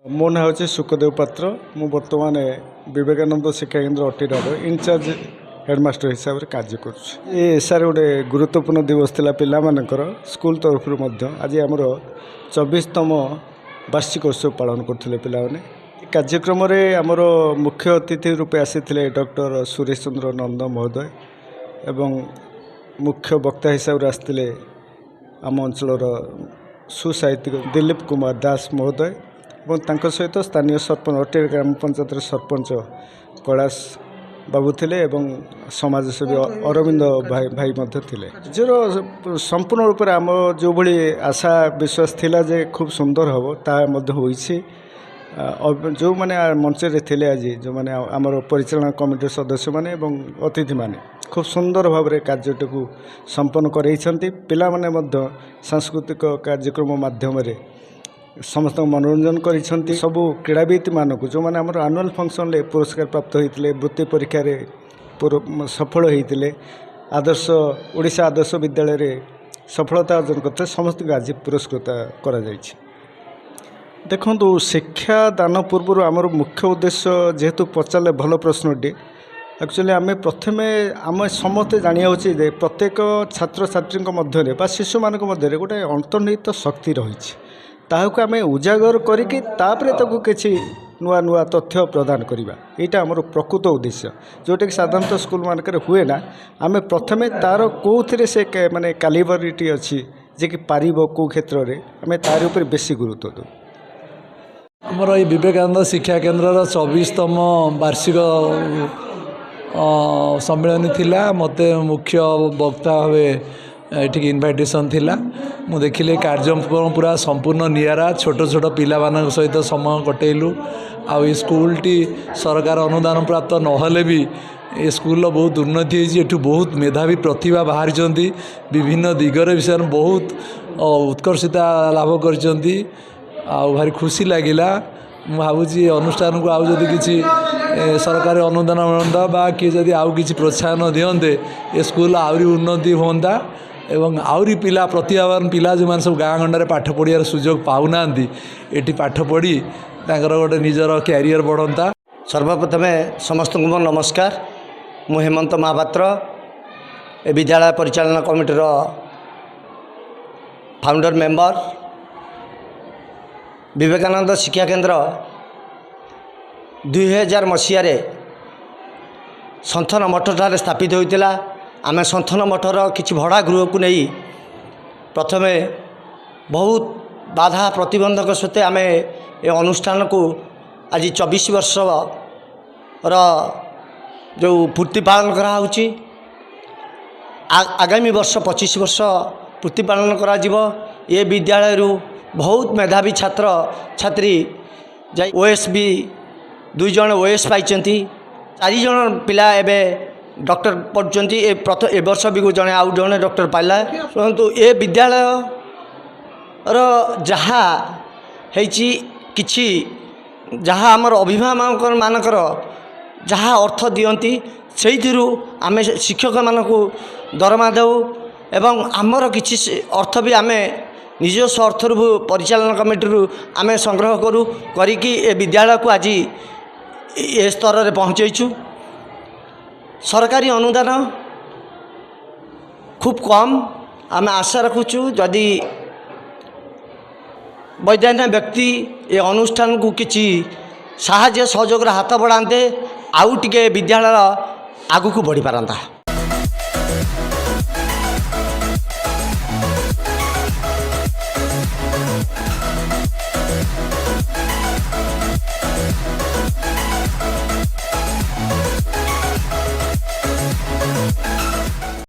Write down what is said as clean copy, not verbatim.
मो ना हूँ सुखदेव पात्र मु बर्तमान विवेकानंद शिक्षा केन्द्र अटीरार इनचार्ज हेडमास्टर हिसाब से कार्य कर गोटे गुरुत्वपूर्ण दिवस थिला पिला मानकर स्कूल तरफ आज आमर 24तम वार्षिकोत्सव पालन करते पिलाने कार्यक्रम आमर मुख्य अतिथि रूपे आसी डॉक्टर सुरेश चंद्र नंद महोदय एवं मुख्य वक्ता हिसाब से आसते आम अंचल सुसाहित्यिक दिलीप कुमार दास महोदय और सहित स्थानीय सरपंच अटेर ग्राम पंचायत सरपंच कैलाश बाबू थे एवं समाजसेवी अरविंद भाई भाई जो संपूर्ण रूप से आम जो भाई आशा विश्वास थिला जे खूब सुंदर हम ताकि जो मैंने मंच थे आज जो मैंने आमर परिचालना कमिटी सदस्य मैंने अतिथि मैंने खूब सुंदर भाव में कार्यटी को संपन्न करते पिला माने सांस्कृतिक कार्यक्रम माध्यम समस्त मनोरंजन करिसेंती सब क्रीड़ाविद मानक जो मैंने आमर आनुआल फंक्शन पुरस्कार प्राप्त होते वृत्ति परीक्षा सफल होते आदर्श ओडिशा आदर्श विद्यालय सफलता अर्जन करते समस्त आज पुरस्कृत करा जायछि। देखो शिक्षा दान पूर्व आमर मुख्य उद्देश्य जेहेतु पचारे भल प्रश्नटी एक्चुअली आम प्रथमे आम समस्ते जाना जे प्रत्येक छात्र छात्री मध्य शिशु मान मध्य गोटे अंतर्निहित शक्ति रही ताकू आम उजागर करी कि नुआ नुआ तथ्य प्रदान करवा यहाँ आमर प्रकृत उद्देश्य जोटा कि साधारणतः स्कूल मानक हुए ना आम प्रथमे तार कौन से माने कैलिबरिटी अच्छी जे कि पारिब कौ क्षेत्र में आम तार उपर बेसी गुरुत्व दो। आमर ये विवेकानंद शिक्षा केन्द्र 24तम वार्षिक सम्मेलन थिला मते मुख्य वक्ता भावे ये इनभाइटेशन थिला मु देखिले कार्यक्रम पूरा संपूर्ण नियारा छोट छोट पिला मान सहित समय कटेलु आ स्कूल टी सरकार अनुदान प्राप्त नहले भी ये स्कूल बहुत उन्नति होती बहुत मेधावी प्रतिभा बाहरी विभिन्न दिगर विषय बहुत उत्कर्षता लाभ कर भारी खुशी लगिला भावुँ अनुष्ठान को आउ जदि किसी सरकारी अनुदान मिलता बा किए जदि आउ किसी प्रोत्साहन दियंते ये स्कूल आहरी उन्नति होता एवं आहरी पिला प्रतिभावान पिला जो मैंने सब गाँ गंडारे पाठ पढ़ार सुजोग पाऊना ये पाठ पढ़ी गोटे निजर क्यारियर बढ़ता। सर्वप्रथमे समस्त को नमस्कार मु हेमंत महापात्र ए विद्यालय परिचालना कमिटीर फाउंडर मेंबर विवेकानंद शिक्षा केन्द्र 2000 मसीह सन्थन मठ ठारे स्थापित होता आम सन्थन मठर किसी भड़ा गृह को नहीं प्रथमे बहुत बाधा प्रतिबंधक सत्वे आम ए अनुष्ठान को आज 24 वर्ष जो पूर्ति पालन कराउछि आगामी वर्ष 25 वर्ष पूर्ति पालन करा जीवो ये विद्यालय बहुत मेधावी छात्र छात्री ओएसबी 2 जन ओएस पाई 4 जन पिला एबे डॉक्टर पढ़ुंट ए वर्ष भी जड़े आउ जड़े डॉक्टर पाइला परंतु ए विद्यालय जहाँ किछि जहाँ आमर अभिभावक मानकर जहाँ अर्थ दियंती से आम शिक्षक मानक दरमा देऊ एवं आमर किछि अर्थ भी आम निजस्व अर्थ परिचालन कमिटी आम संग्रह करूँ करी ए विद्यालय को आज ए स्तर में पहुँचु। सरकारी अनुदान खूब कम आम आशा रखुचु जदि वैज्ञानिक व्यक्ति ए अनुष्ठान को किसी साहाय्य सहयोग हाथ बढ़ाते आउ टिके विद्यालय आगू को बढ़ी पारंता।